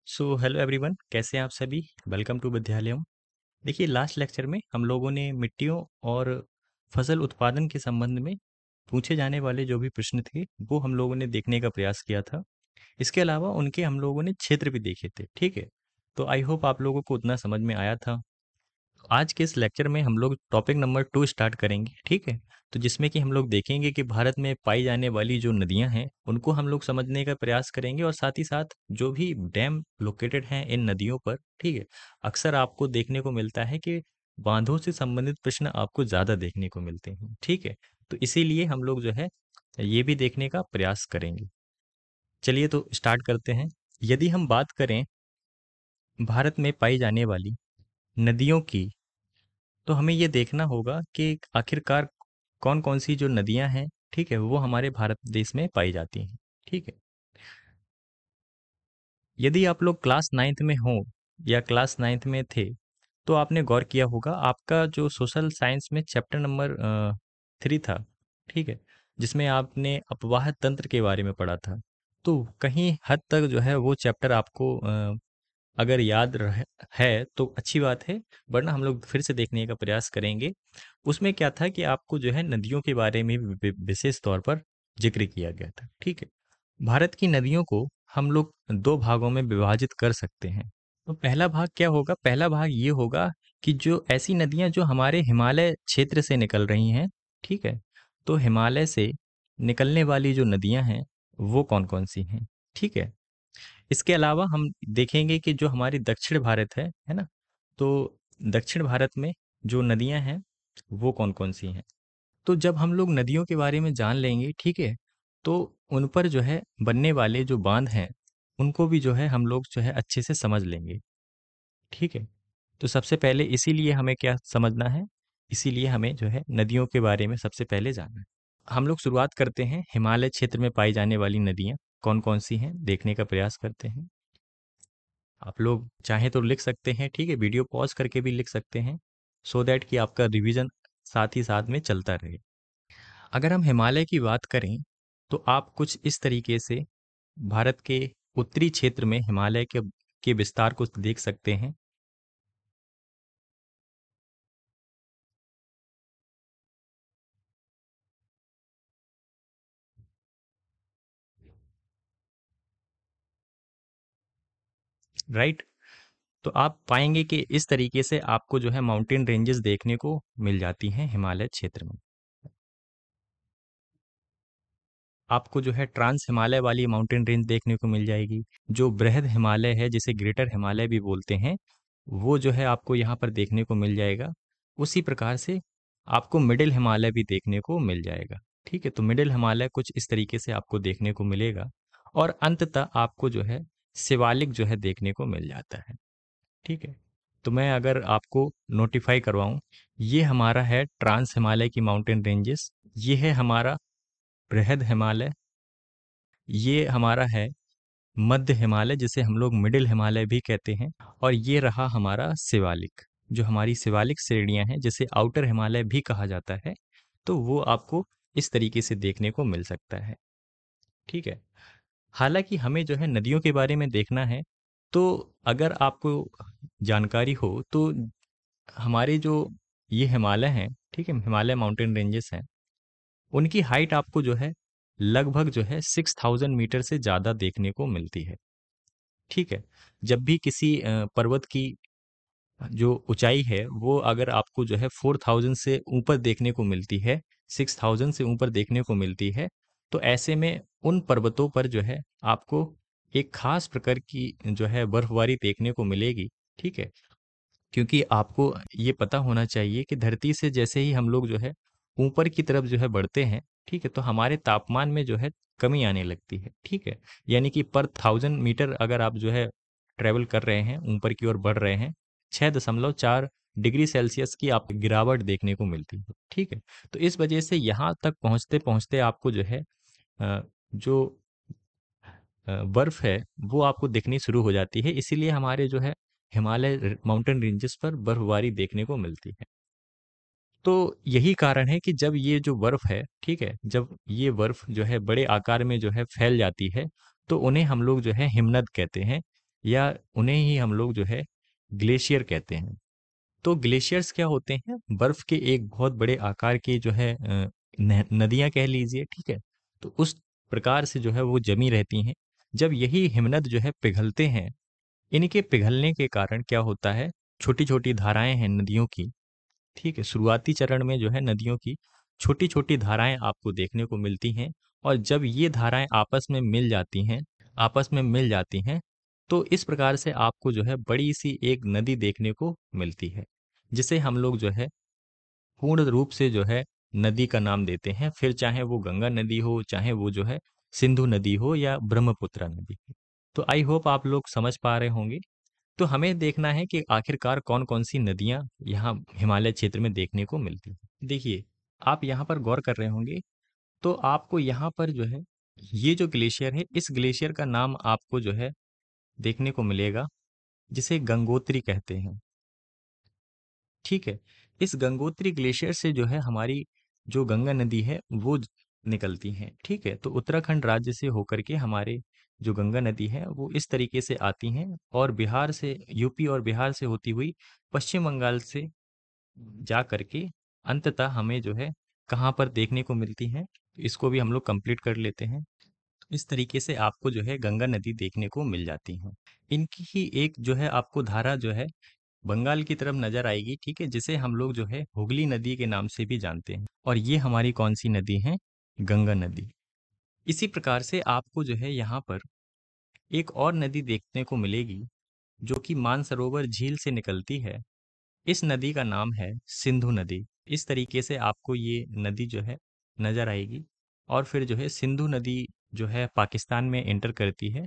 So hello everyone, कैसे हैं आप सभी। Welcome to Vidyalayam. देखिए, लास्ट लेक्चर में हम लोगों ने मिट्टियों और फसल उत्पादन के संबंध में पूछे जाने वाले जो भी प्रश्न थे वो हम लोगों ने देखने का प्रयास किया था। इसके अलावा उनके हम लोगों ने क्षेत्र भी देखे थे। ठीक है, तो आई होप आप लोगों को उतना समझ में आया था। आज के इस लेक्चर में हम लोग टॉपिक नंबर 2 स्टार्ट करेंगे। ठीक है, तो जिसमें कि हम लोग देखेंगे कि भारत में पाई जाने वाली जो नदियां हैं उनको हम लोग समझने का प्रयास करेंगे, और साथ ही साथ जो भी डैम लोकेटेड हैं इन नदियों पर। ठीक है, अक्सर आपको देखने को मिलता है कि बांधों से संबंधित प्रश्न आपको ज़्यादा देखने को मिलते हैं। ठीक है, तो इसीलिए हम लोग जो है ये भी देखने का प्रयास करेंगे। चलिए तो स्टार्ट करते हैं। यदि हम बात करें भारत में पाई जाने वाली नदियों की, तो हमें ये देखना होगा कि आखिरकार कौन-कौन सी जो नदियाँ हैं, ठीक है, वो हमारे भारत देश में पाई जाती हैं। ठीक है। यदि आप लोग क्लास 9th में हो या क्लास 9th में थे, तो आपने गौर किया होगा आपका जो सोशल साइंस में चैप्टर नंबर 3 था, ठीक है, जिसमें आपने अपवाह तंत्र के बारे में पढ़ा था। तो कहीं हद तक जो है वो चैप्टर आपको अगर याद है तो अच्छी बात है, वरना हम लोग फिर से देखने का प्रयास करेंगे। उसमें क्या था कि आपको जो है नदियों के बारे में विशेष तौर पर जिक्र किया गया था। ठीक है, भारत की नदियों को हम लोग दो भागों में विभाजित कर सकते हैं। तो पहला भाग क्या होगा? पहला भाग ये होगा कि जो ऐसी नदियां जो हमारे हिमालय क्षेत्र से निकल रही हैं, ठीक है, तो हिमालय से निकलने वाली जो नदियां हैं वो कौन कौन सी हैं। ठीक है, इसके अलावा हम देखेंगे कि जो हमारी दक्षिण भारत है ना, तो दक्षिण भारत में जो नदियां हैं वो कौन कौन सी हैं। तो जब हम लोग नदियों के बारे में जान लेंगे, ठीक है, तो उन पर जो है बनने वाले जो बांध हैं उनको भी जो है हम लोग जो है अच्छे से समझ लेंगे। ठीक है, तो सबसे पहले इसीलिए हमें क्या समझना है, इसीलिए हमें जो है नदियों के बारे में सबसे पहले जानना है। हम लोग शुरुआत करते हैं, हिमालय क्षेत्र में पाई जाने वाली नदियां कौन कौन सी हैं देखने का प्रयास करते हैं। आप लोग चाहें तो लिख सकते हैं, ठीक है, वीडियो पॉज करके भी लिख सकते हैं, सो दैट कि आपका रिवीजन साथ ही साथ में चलता रहे। अगर हम हिमालय की बात करें तो आप कुछ इस तरीके से भारत के उत्तरी क्षेत्र में हिमालय के विस्तार को देख सकते हैं। राइट, तो आप पाएंगे कि इस तरीके से आपको जो है माउंटेन रेंजेस देखने को मिल जाती हैं हिमालय क्षेत्र में। आपको जो है ट्रांस हिमालय वाली माउंटेन रेंज देखने को मिल जाएगी। जो बृहद हिमालय है, जिसे ग्रेटर हिमालय भी बोलते हैं, वो जो है आपको यहाँ पर देखने को मिल जाएगा। उसी प्रकार से आपको मिडिल हिमालय भी देखने को मिल जाएगा। ठीक है, तो मिडिल हिमालय कुछ इस तरीके से आपको देखने को मिलेगा, और अंततः आपको जो है शिवालिक जो है देखने को मिल जाता है। ठीक है, तो मैं अगर आपको नोटिफाई करवाऊं, ये हमारा है ट्रांस हिमालय की माउंटेन रेंजेस, ये है हमारा बृहद हिमालय, ये हमारा है मध्य हिमालय जिसे हम लोग मिडिल हिमालय भी कहते हैं, और ये रहा हमारा शिवालिक, जो हमारी शिवालिक श्रेणियां हैं जिसे आउटर हिमालय भी कहा जाता है। तो वो आपको इस तरीके से देखने को मिल सकता है। ठीक है, हालांकि हमें जो है नदियों के बारे में देखना है, तो अगर आपको जानकारी हो तो हमारे जो ये हिमालय हैं, ठीक है, हिमालय माउंटेन रेंजेस हैं, उनकी हाइट आपको जो है लगभग जो है 6000 मीटर से ज़्यादा देखने को मिलती है। ठीक है, जब भी किसी पर्वत की जो ऊंचाई है वो अगर आपको जो है 4000 से ऊपर देखने को मिलती है, 6000 से ऊपर देखने को मिलती है, तो ऐसे में उन पर्वतों पर जो है आपको एक खास प्रकार की जो है बर्फबारी देखने को मिलेगी। ठीक है, क्योंकि आपको ये पता होना चाहिए कि धरती से जैसे ही हम लोग जो है ऊपर की तरफ जो है बढ़ते हैं, ठीक है, तो हमारे तापमान में जो है कमी आने लगती है। ठीक है, यानी कि पर 1000 मीटर अगर आप जो है ट्रेवल कर रहे हैं, ऊपर की ओर बढ़ रहे हैं, 6.4 डिग्री सेल्सियस की आप गिरावट देखने को मिलती है। ठीक है, तो इस वजह से यहाँ तक पहुँचते पहुँचते आपको जो है जो बर्फ है वो आपको दिखनी शुरू हो जाती है, इसीलिए हमारे जो है हिमालय माउंटेन रेंजेस पर बर्फबारी देखने को मिलती है। तो यही कारण है कि जब ये जो बर्फ है, ठीक है, जब ये बर्फ जो है बड़े आकार में जो है फैल जाती है, तो उन्हें हम लोग जो है हिमनद कहते हैं, या उन्हें ही हम लोग जो है ग्लेशियर कहते हैं। तो ग्लेशियर्स क्या होते हैं? बर्फ के एक बहुत बड़े आकार के जो है नदियां कह लीजिए, ठीक है। तो उस प्रकार से जो है वो जमी रहती हैं। जब यही हिमनद जो है पिघलते हैं, इनके पिघलने के कारण क्या होता है, छोटी छोटी धाराएं हैं नदियों की, ठीक है। शुरुआती चरण में जो है नदियों की छोटी छोटी धाराएं आपको देखने को मिलती हैं। और जब ये धाराएं आपस में मिल जाती हैं, तो इस प्रकार से आपको जो है बड़ी सी एक नदी देखने को मिलती है, जिसे हम लोग जो है पूर्ण रूप से जो है नदी का नाम देते हैं। फिर चाहे वो गंगा नदी हो, चाहे वो जो है सिंधु नदी हो या ब्रह्मपुत्र नदी हो। तो आई होप आप लोग समझ पा रहे होंगे। तो हमें देखना है कि आखिरकार कौन कौन सी नदियां यहाँ हिमालय क्षेत्र में देखने को मिलती हैं। देखिए, आप यहाँ पर गौर कर रहे होंगे, तो आपको यहाँ पर जो है ये जो ग्लेशियर है, इस ग्लेशियर का नाम आपको जो है देखने को मिलेगा, जिसे गंगोत्री कहते हैं, ठीक है। इस गंगोत्री ग्लेशियर से जो है हमारी जो गंगा नदी है वो निकलती है, ठीक है। तो उत्तराखंड राज्य से होकर के हमारे जो गंगा नदी है वो इस तरीके से आती हैं, और बिहार से, यूपी और बिहार से होती हुई पश्चिम बंगाल से जा करके अंततः हमें जो है कहाँ पर देखने को मिलती हैं। इसको भी हम लोग कंप्लीट कर लेते हैं। इस तरीके से आपको जो है गंगा नदी देखने को मिल जाती हैं। इनकी ही एक जो है आपको धारा जो है बंगाल की तरफ नजर आएगी, ठीक है, जिसे हम लोग जो है हुगली नदी के नाम से भी जानते हैं। और ये हमारी कौन सी नदी है? गंगा नदी। इसी प्रकार से आपको जो है यहाँ पर एक और नदी देखने को मिलेगी, जो कि मानसरोवर झील से निकलती है। इस नदी का नाम है सिंधु नदी। इस तरीके से आपको ये नदी जो है नजर आएगी। और फिर जो है सिंधु नदी जो है पाकिस्तान में एंटर करती है,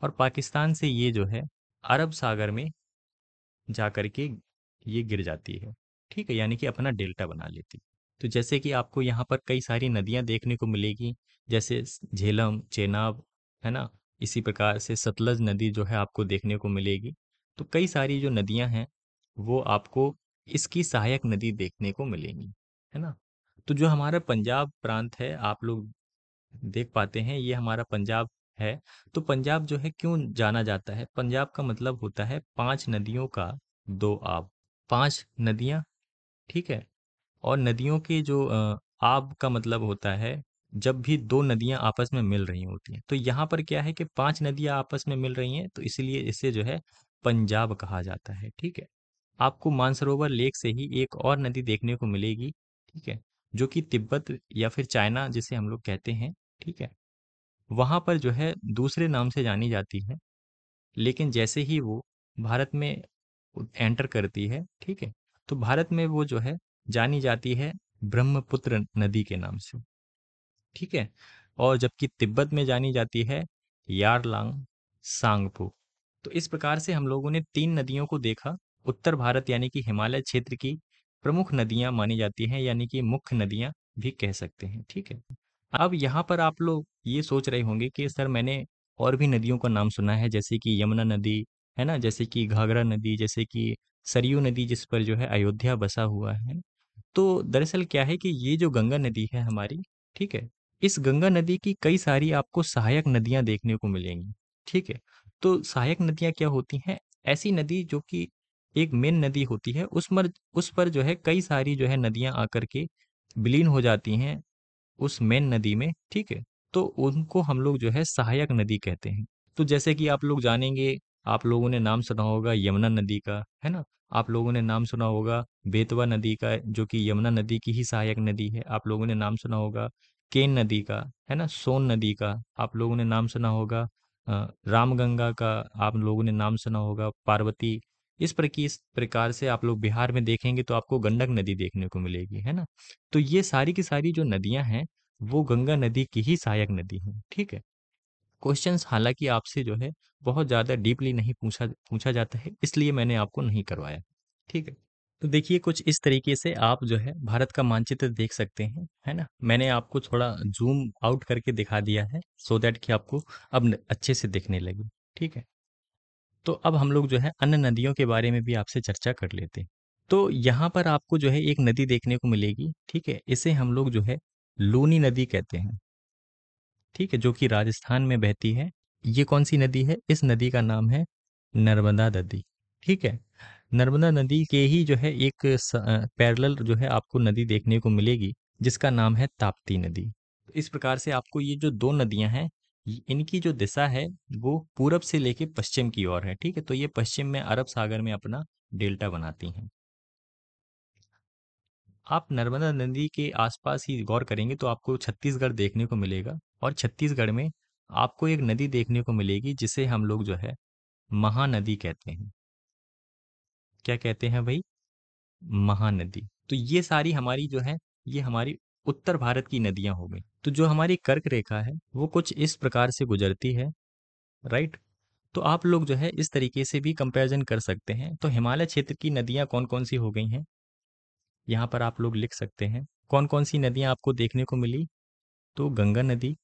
और पाकिस्तान से ये जो है अरब सागर में जा करके ये गिर जाती है, ठीक है, यानी कि अपना डेल्टा बना लेती है। तो जैसे कि आपको यहाँ पर कई सारी नदियाँ देखने को मिलेगी, जैसे झेलम, चेनाब, है ना। इसी प्रकार से सतलज नदी जो है आपको देखने को मिलेगी। तो कई सारी जो नदियाँ हैं वो आपको इसकी सहायक नदी देखने को मिलेंगी, है ना। तो जो हमारा पंजाब प्रांत है, आप लोग देख पाते हैं, ये हमारा पंजाब है। तो पंजाब जो है क्यों जाना जाता है? पंजाब का मतलब होता है पांच नदियों का दो आब। पांच नदियां, ठीक है। और नदियों के जो आब का मतलब होता है जब भी दो नदियां आपस में मिल रही होती हैं। तो यहाँ पर क्या है कि पांच नदियां आपस में मिल रही हैं, तो इसलिए इसे जो है पंजाब कहा जाता है, ठीक है। आपको मानसरोवर लेक से ही एक और नदी देखने को मिलेगी, ठीक है, जो कि तिब्बत या फिर चाइना जिसे हम लोग कहते हैं, ठीक है, वहाँ पर जो है दूसरे नाम से जानी जाती है। लेकिन जैसे ही वो भारत में एंटर करती है, ठीक है, तो भारत में वो जो है जानी जाती है ब्रह्मपुत्र नदी के नाम से, ठीक है। और जबकि तिब्बत में जानी जाती है यारलांग सांगपो। तो इस प्रकार से हम लोगों ने तीन नदियों को देखा। उत्तर भारत यानी कि हिमालय क्षेत्र की प्रमुख नदियां मानी जाती हैं, यानी कि मुख्य नदियां भी कह सकते हैं, ठीक है। अब यहाँ पर आप लोग ये सोच रहे होंगे कि सर मैंने और भी नदियों का नाम सुना है, जैसे कि यमुना नदी, है ना, जैसे कि घाघरा नदी, जैसे कि सरयू नदी, जिस पर जो है अयोध्या बसा हुआ है। तो दरअसल क्या है कि ये जो गंगा नदी है हमारी, ठीक है, इस गंगा नदी की कई सारी आपको सहायक नदियां देखने को मिलेंगी, ठीक है। तो सहायक नदियां क्या होती हैं? ऐसी नदी जो कि एक मेन नदी होती है, उस पर जो है कई सारी जो है नदियां आकर के विलीन हो जाती हैं उस मेन नदी में, ठीक है। तो उनको हम लोग जो है सहायक नदी कहते हैं। तो जैसे कि आप लोग जानेंगे, आप लोगों ने नाम सुना होगा यमुना नदी का, है ना। आप लोगों ने नाम सुना होगा बेतवा नदी का, जो कि यमुना नदी की ही सहायक नदी है। आप लोगों ने नाम सुना होगा केन नदी का, है ना, सोन नदी का। आप लोगों ने नाम सुना होगा रामगंगा का। आप लोगों ने नाम सुना होगा पार्वती। इस प्रकार से आप लोग बिहार में देखेंगे तो आपको गंडक नदी देखने को मिलेगी, है ना। तो ये सारी की सारी जो नदियां हैं वो गंगा नदी की ही सहायक नदी हैं, ठीक है। क्वेश्चंस हालांकि आपसे जो है बहुत ज़्यादा डीपली नहीं पूछा पूछा जाता है, इसलिए मैंने आपको नहीं करवाया, ठीक है। तो देखिए कुछ इस तरीके से आप जो है भारत का मानचित्र देख सकते हैं, है ना। मैंने आपको थोड़ा जूम आउट करके दिखा दिया है, सो दैट कि आपको अब अच्छे से दिखने लगे, ठीक है। तो अब हम लोग जो है अन्य नदियों के बारे में भी आपसे चर्चा कर लेते हैं। तो यहाँ पर आपको जो है एक नदी देखने को मिलेगी, ठीक है, इसे हम लोग जो है लूनी नदी कहते हैं, ठीक है, जो कि राजस्थान में बहती है। ये कौन सी नदी है? इस नदी का नाम है नर्मदा नदी। ठीक है, नर्मदा नदी के ही जो है एक पैरेलल जो है आपको नदी देखने को मिलेगी, जिसका नाम है ताप्ती नदी। तो इस प्रकार से आपको ये जो दो नदियां हैं, इनकी जो दिशा है वो पूरब से लेके पश्चिम की ओर है। ठीक है, तो ये पश्चिम में अरब सागर में अपना डेल्टा बनाती हैं। आप नर्मदा नदी के आसपास ही गौर करेंगे तो आपको छत्तीसगढ़ देखने को मिलेगा, और छत्तीसगढ़ में आपको एक नदी देखने को मिलेगी जिसे हम लोग जो है महानदी कहते हैं। क्या कहते हैं भाई? महानदी। तो ये सारी हमारी जो है, ये हमारी उत्तर भारत की नदियां हो गई। तो जो हमारी कर्क रेखा है वो कुछ इस प्रकार से गुजरती है, राइट। तो आप लोग जो है इस तरीके से भी कंपैरिजन कर सकते हैं। तो हिमालय क्षेत्र की नदियां कौन कौन सी हो गई हैं, यहाँ पर आप लोग लिख सकते हैं। कौन कौन सी नदियां आपको देखने को मिली? तो गंगा नदी,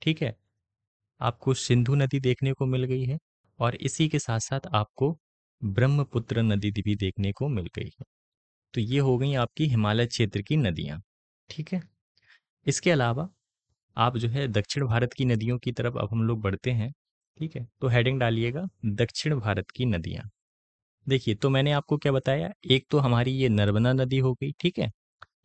ठीक है, आपको सिंधु नदी देखने को मिल गई है, और इसी के साथ साथ आपको ब्रह्मपुत्र नदी भी देखने को मिल गई है। तो ये हो गई आपकी हिमालय क्षेत्र की नदियां। ठीक है, इसके अलावा आप जो है दक्षिण भारत की नदियों की तरफ अब हम लोग बढ़ते हैं। ठीक है, तो हेडिंग डालिएगा दक्षिण भारत की नदियां। देखिए, तो मैंने आपको क्या बताया, एक तो हमारी ये नर्मदा नदी हो गई, ठीक है,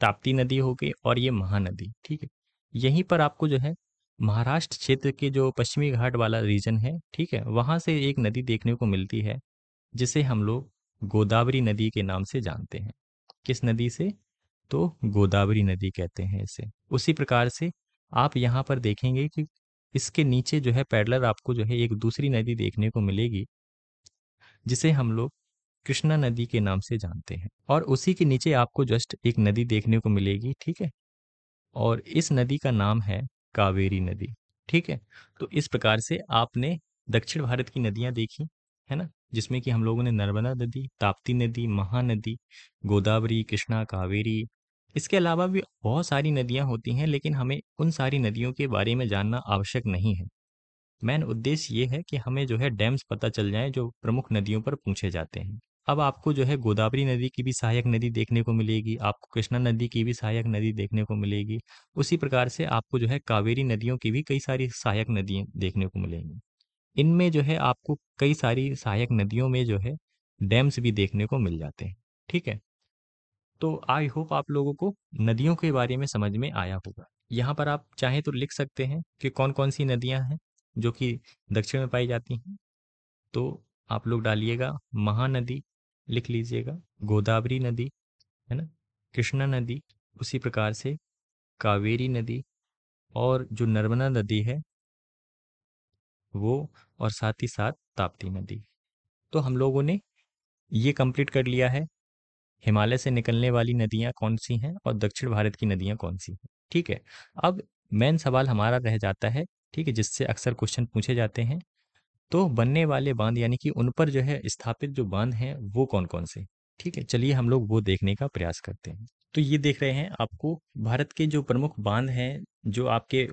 ताप्ती नदी हो गई, और ये महानदी। ठीक है, यहीं पर आपको जो है महाराष्ट्र क्षेत्र के जो पश्चिमी घाट वाला रीजन है, ठीक है, वहां से एक नदी देखने को मिलती है जिसे हम लोग गोदावरी नदी के नाम से जानते हैं। किस नदी से? तो गोदावरी नदी कहते हैं इसे। उसी प्रकार से आप यहाँ पर देखेंगे कि इसके नीचे जो है पैरेलल आपको जो है एक दूसरी नदी देखने को मिलेगी जिसे हम लोग कृष्णा नदी के नाम से जानते हैं, और उसी के नीचे आपको जस्ट एक नदी देखने को मिलेगी। ठीक है, और इस नदी का नाम है कावेरी नदी। ठीक है, तो इस प्रकार से आपने दक्षिण भारत की नदियां देखी, है ना, जिसमें कि हम लोगों ने नर्मदा नदी, ताप्ती नदी, महानदी, गोदावरी, कृष्णा, कावेरी, इसके अलावा भी बहुत सारी नदियां होती हैं, लेकिन हमें उन सारी नदियों के बारे में जानना आवश्यक नहीं है। मेन उद्देश्य ये है कि हमें जो है डैम्स पता चल जाएं जो प्रमुख नदियों पर पूछे जाते हैं। अब आपको जो है गोदावरी नदी की भी सहायक नदी देखने को मिलेगी, आपको कृष्णा नदी की भी सहायक नदी देखने को मिलेगी। उसी प्रकार से आपको जो है कावेरी नदियों की भी कई सारी सहायक नदियाँ देखने को मिलेंगी। इनमें जो है आपको कई सारी सहायक नदियों में जो है डैम्स भी देखने को मिल जाते हैं। ठीक है, तो आई होप आप लोगों को नदियों के बारे में समझ में आया होगा। यहाँ पर आप चाहें तो लिख सकते हैं कि कौन कौन सी नदियाँ हैं जो कि दक्षिण में पाई जाती हैं। तो आप लोग डालिएगा महानदी, लिख लीजिएगा गोदावरी नदी, है ना, कृष्णा नदी, उसी प्रकार से कावेरी नदी, और जो नर्मदा नदी है वो, और साथ ही साथ ताप्ती नदी। तो हम लोगों ने ये कंप्लीट कर लिया है, हिमालय से निकलने वाली नदियाँ कौन सी हैं और दक्षिण भारत की नदियाँ कौन सी हैं। ठीक है, अब मेन सवाल हमारा रह जाता है, ठीक है, जिससे अक्सर क्वेश्चन पूछे जाते हैं, तो बनने वाले बांध यानी कि उन पर जो है स्थापित जो बांध हैं वो कौन कौन से। ठीक है, चलिए हम लोग वो देखने का प्रयास करते हैं। तो ये देख रहे हैं आपको भारत के जो प्रमुख बांध हैं जो आपके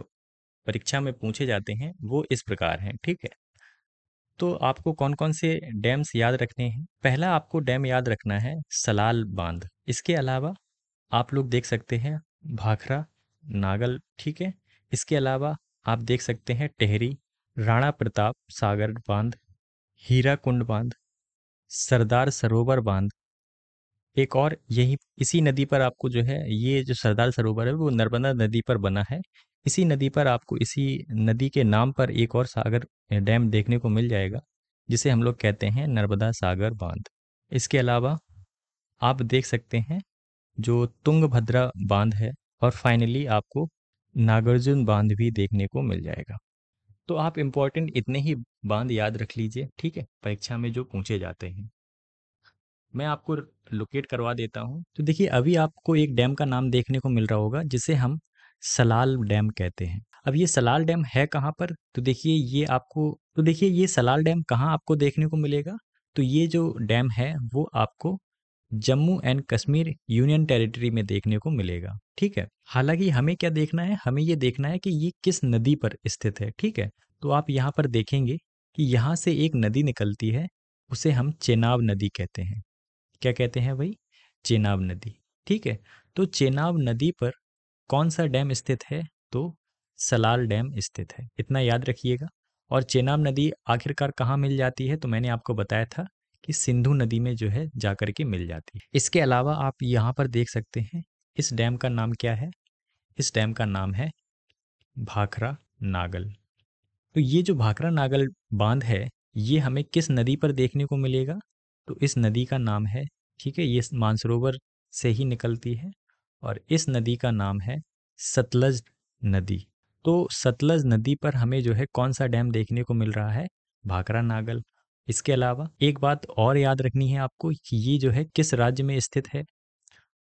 परीक्षा में पूछे जाते हैं वो इस प्रकार हैं। ठीक है, तो आपको कौन कौन से डैम्स याद रखने हैं? पहला आपको डैम याद रखना है सलाल बांध। इसके अलावा आप लोग देख सकते हैं भाखड़ा, नागल, ठीक है, इसके अलावा आप देख सकते हैं टेहरी, राणा प्रताप सागर बांध, हीरा कुंड बांध, सरदार सरोवर बांध। एक और यही इसी नदी पर आपको जो है ये जो सरदार सरोवर है वो नर्मदा नदी पर बना है। इसी नदी पर आपको इसी नदी के नाम पर एक और सागर डैम देखने को मिल जाएगा जिसे हम लोग कहते हैं नर्मदा सागर बांध। इसके अलावा आप देख सकते हैं जो तुंगभद्रा बांध है, और फाइनली आपको नागार्जुन बांध भी देखने को मिल जाएगा। तो आप इम्पोर्टेंट इतने ही बांध याद रख लीजिए, ठीक है, परीक्षा में जो पूछे जाते हैं। मैं आपको लोकेट करवा देता हूँ। तो देखिए, अभी आपको एक डैम का नाम देखने को मिल रहा होगा जिसे हम सलाल डैम कहते हैं। अब ये सलाल डैम है कहाँ पर? तो देखिए ये आपको, तो देखिए ये सलाल डैम कहाँ आपको देखने को मिलेगा? तो ये जो डैम है वो आपको Jammu and Kashmir union territory में देखने को मिलेगा। ठीक है, हालांकि हमें क्या देखना है, हमें ये देखना है कि ये किस नदी पर स्थित है। ठीक है, तो आप यहाँ पर देखेंगे कि यहाँ से एक नदी निकलती है, उसे हम चेनाब नदी कहते हैं। क्या कहते हैं भाई? चेनाब नदी। ठीक है, तो चेनाब नदी पर कौन सा डैम स्थित है? तो सलाल डैम स्थित है, इतना याद रखिएगा। और चेनाब नदी आखिरकार कहाँ मिल जाती है, तो मैंने आपको बताया था कि सिंधु नदी में जो है जाकर के मिल जाती है। इसके अलावा आप यहाँ पर देख सकते हैं, इस डैम का नाम क्या है? इस डैम का नाम है भाखरा नागल। तो ये जो भाखरा नागल बांध है, ये हमें किस नदी पर देखने को मिलेगा? तो इस नदी का नाम है, ठीक है, ये मानसरोवर से ही निकलती है और इस नदी का नाम है सतलज नदी। तो सतलज नदी पर हमें जो है कौन सा डैम देखने को मिल रहा है? भाखरा नागल। इसके अलावा एक बात और याद रखनी है आपको कि ये जो है किस राज्य में स्थित है?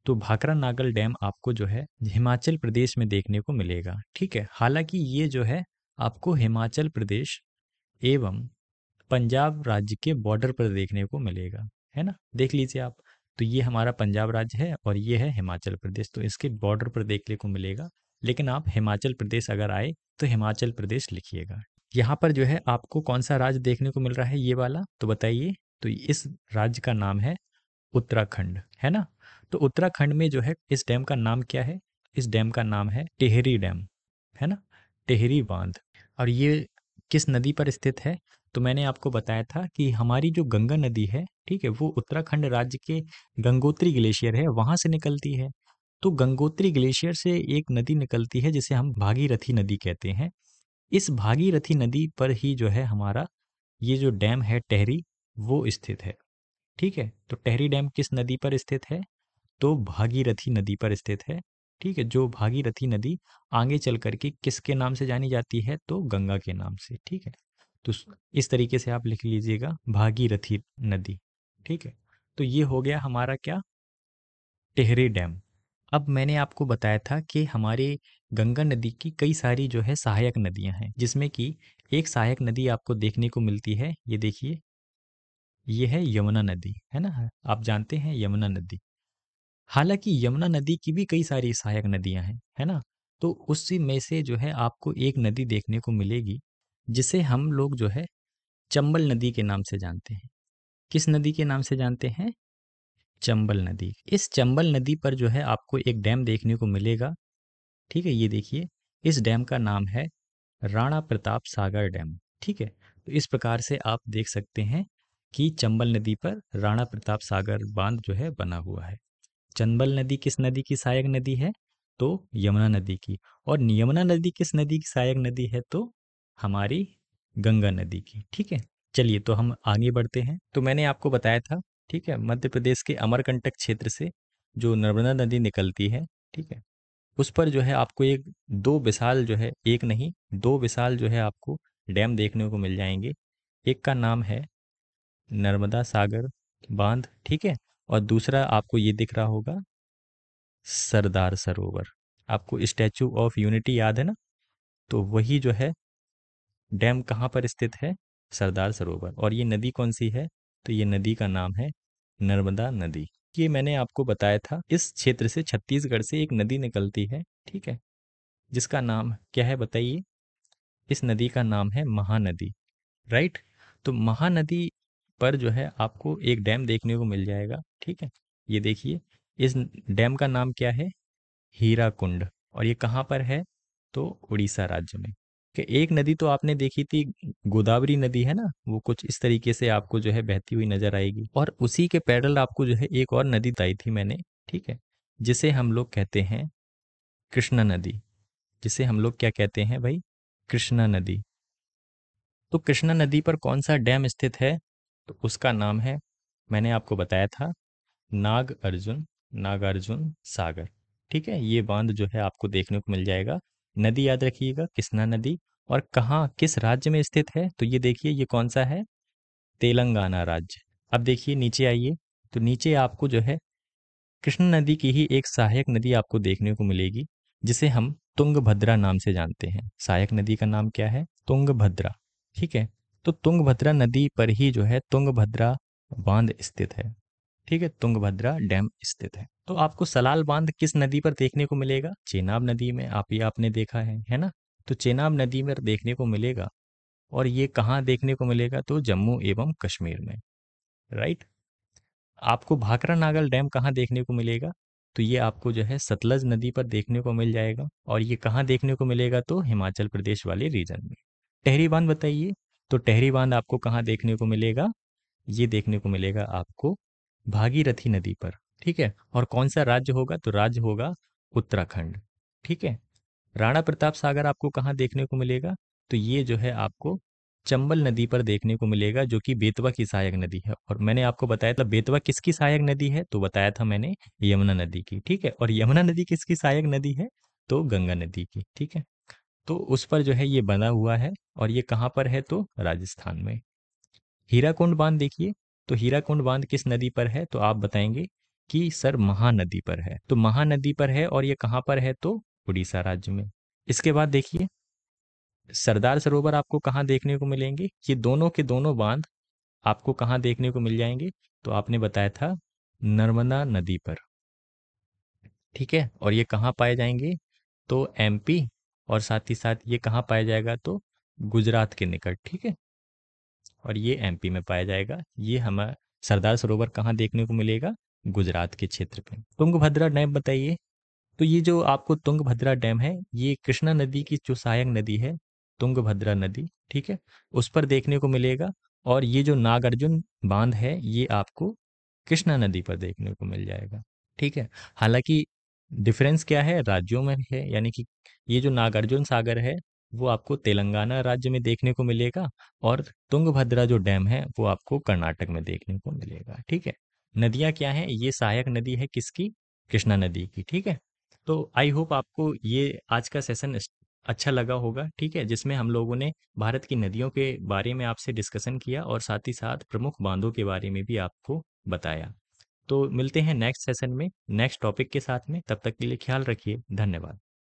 तो भाखरा नागल डैम आपको जो है हिमाचल प्रदेश में देखने को मिलेगा, ठीक है। हालांकि ये जो है आपको हिमाचल प्रदेश एवं पंजाब राज्य के बॉर्डर पर देखने को मिलेगा, है ना, देख लीजिए आप। तो ये हमारा पंजाब राज्य है और ये है हिमाचल प्रदेश, तो इसके बॉर्डर पर देखने को मिलेगा। लेकिन आप हिमाचल प्रदेश अगर आए तो हिमाचल प्रदेश लिखिएगा। यहाँ पर जो है आपको कौन सा राज्य देखने को मिल रहा है, ये वाला, तो बताइए। तो इस राज्य का नाम है उत्तराखंड, है ना। तो उत्तराखंड में जो है इस डैम का नाम क्या है? इस डैम का नाम है टिहरी डैम, है ना, टिहरी बांध। और ये किस नदी पर स्थित है? तो मैंने आपको बताया था कि हमारी जो गंगा नदी है, ठीक है, वो उत्तराखंड राज्य के गंगोत्री ग्लेशियर है, वहां से निकलती है। तो गंगोत्री ग्लेशियर से एक नदी निकलती है जिसे हम भागीरथी नदी कहते हैं। इस भागीरथी नदी पर ही जो है हमारा ये जो डैम है टिहरी, वो स्थित है, ठीक है। तो टिहरी डैम किस नदी पर स्थित है? तो भागीरथी नदी पर स्थित है, ठीक है। जो भागीरथी नदी आगे चल करके किसके नाम से जानी जाती है? तो गंगा के नाम से, ठीक है। तो इस तरीके से आप लिख लीजिएगा भागीरथी नदी, ठीक है। तो ये हो गया हमारा क्या? टिहरी डैम। अब मैंने आपको बताया था कि हमारे गंगा नदी की कई सारी जो है सहायक नदियां हैं, जिसमें कि एक सहायक नदी आपको देखने को मिलती है, ये देखिए, ये है यमुना नदी, है ना, आप जानते हैं यमुना नदी। हालांकि यमुना नदी की भी कई सारी सहायक नदियां हैं, है ना। तो उसी में से जो है आपको एक नदी देखने को मिलेगी जिसे हम लोग जो है चंबल नदी के नाम से जानते हैं। किस नदी के नाम से जानते हैं? चंबल नदी। इस चंबल नदी पर जो है आपको एक डैम देखने को मिलेगा, ठीक है, ये देखिए, इस डैम का नाम है राणा प्रताप सागर डैम, ठीक है। तो इस प्रकार से आप देख सकते हैं कि चंबल नदी पर राणा प्रताप सागर बांध जो है बना हुआ है। चंबल नदी किस नदी की सहायक नदी है? तो यमुना नदी की। और यमुना नदी किस नदी की सहायक नदी है? तो हमारी गंगा नदी की, ठीक है। चलिए, तो हम आगे बढ़ते हैं। तो मैंने आपको बताया था, ठीक है, मध्य प्रदेश के अमरकंटक क्षेत्र से जो नर्मदा नदी निकलती है, ठीक है, उस पर जो है आपको एक दो विशाल जो है, एक नहीं दो विशाल जो है आपको डैम देखने को मिल जाएंगे। एक का नाम है नर्मदा सागर बांध, ठीक है, और दूसरा आपको ये दिख रहा होगा सरदार सरोवर। आपको स्टैचू ऑफ यूनिटी याद है ना? तो वही जो है डैम कहाँ पर स्थित है? सरदार सरोवर। और ये नदी कौन सी है? तो ये नदी का नाम है नर्मदा नदी। ये मैंने आपको बताया था, इस क्षेत्र से छत्तीसगढ़ से एक नदी निकलती है, ठीक है, जिसका नाम क्या है बताइए? इस नदी का नाम है महानदी, राइट। तो महानदी पर जो है आपको एक डैम देखने को मिल जाएगा, ठीक है। ये देखिए, इस डैम का नाम क्या है? हीरा कुंड। और ये कहाँ पर है? तो उड़ीसा राज्य में। कि एक नदी तो आपने देखी थी, गोदावरी नदी, है ना, वो कुछ इस तरीके से आपको जो है बहती हुई नजर आएगी। और उसी के पैरेलल आपको जो है एक और नदी बताई थी मैंने, ठीक है, जिसे हम लोग कहते हैं कृष्णा नदी। जिसे हम लोग क्या कहते हैं भाई? कृष्णा नदी। तो कृष्णा नदी पर कौन सा डैम स्थित है? तो उसका नाम है, मैंने आपको बताया था, नागार्जुन सागर, ठीक है। ये बांध जो है आपको देखने को मिल जाएगा। नदी याद रखिएगा, कृष्णा नदी। और कहाँ, किस राज्य में स्थित है? तो ये देखिए, ये कौन सा है? तेलंगाना राज्य। अब देखिए नीचे आइए, तो नीचे आपको जो है कृष्ण नदी की ही एक सहायक नदी आपको देखने को मिलेगी, जिसे हम तुंगभद्रा नाम से जानते हैं। सहायक नदी का नाम क्या है? तुंगभद्रा, ठीक है। तो तुंगभद्रा नदी पर ही जो है तुंगभद्रा बांध स्थित है, ठीक है, तुंगभद्रा डैम स्थित है। तो आपको सलाल बांध किस नदी पर देखने को मिलेगा? चेनाब नदी में। आप ये आपने देखा है ना। तो चेनाब नदी में देखने को मिलेगा। और ये कहाँ देखने को मिलेगा? तो जम्मू एवं कश्मीर में, राइट। आपको भाखरा नागल डैम कहाँ देखने को मिलेगा? तो ये आपको जो है सतलज नदी पर देखने को मिल जाएगा। और ये कहाँ देखने को मिलेगा? तो हिमाचल प्रदेश वाले रीजन में। टहरी बांध बताइए। तो टहरी बांध आपको कहाँ देखने को मिलेगा? ये देखने को मिलेगा आपको भागीरथी नदी पर। ठीक है, और कौन सा राज्य होगा? तो राज्य होगा उत्तराखंड। ठीक है। राणा प्रताप सागर आपको कहाँ देखने को मिलेगा? तो ये जो है आपको चंबल नदी पर देखने को मिलेगा, जो कि बेतवा की सहायक नदी है। और मैंने आपको बताया था बेतवा किसकी सहायक नदी है, तो बताया था मैंने यमुना नदी की। ठीक है, और यमुना नदी किसकी सहायक नदी है? तो गंगा नदी की। ठीक है, तो उस पर जो है ये बना हुआ है, और ये कहाँ पर है? तो राजस्थान में। हीराकुंड बांध देखिए। तो हीराकुंड बांध किस नदी पर है? तो आप बताएंगे कि सर महानदी पर है। तो महानदी पर है, और ये कहाँ पर है? तो उड़ीसा राज्य में। इसके बाद देखिए सरदार सरोवर आपको कहाँ देखने को मिलेंगे? ये दोनों के दोनों बांध आपको कहाँ देखने को मिल जाएंगे? तो आपने बताया था नर्मदा नदी पर। ठीक है, और ये कहाँ पाए जाएंगे? तो एमपी, और साथ ही साथ ये कहाँ पाया जाएगा? तो गुजरात के निकट। ठीक है, और ये एमपी में पाया जाएगा। ये हमें सरदार सरोवर कहाँ देखने को मिलेगा? गुजरात के क्षेत्र पे। तुंगभद्रा डैम बताइए। तो ये जो आपको तुंगभद्रा डैम है, ये कृष्णा नदी की जो सहायक नदी है, तुंगभद्रा नदी, ठीक है, उस पर देखने को मिलेगा। और ये जो नागार्जुन बांध है, ये आपको कृष्णा नदी पर देखने को मिल जाएगा। ठीक है, हालांकि डिफरेंस क्या है? राज्यों में है, यानी कि ये जो नागार्जुन सागर है वो आपको तेलंगाना राज्य में देखने को मिलेगा, और तुंगभद्रा जो डैम है वो आपको कर्नाटक में देखने को मिलेगा। ठीक है, नदियाँ क्या हैं? ये सहायक नदी है किसकी? कृष्णा नदी की। ठीक है, तो आई होप आपको ये आज का सेशन अच्छा लगा होगा। ठीक है, जिसमें हम लोगों ने भारत की नदियों के बारे में आपसे डिस्कशन किया, और साथ ही साथ प्रमुख बांधों के बारे में भी आपको बताया। तो मिलते हैं नेक्स्ट सेशन में नेक्स्ट टॉपिक के साथ में। तब तक के लिए ख्याल रखिए। धन्यवाद।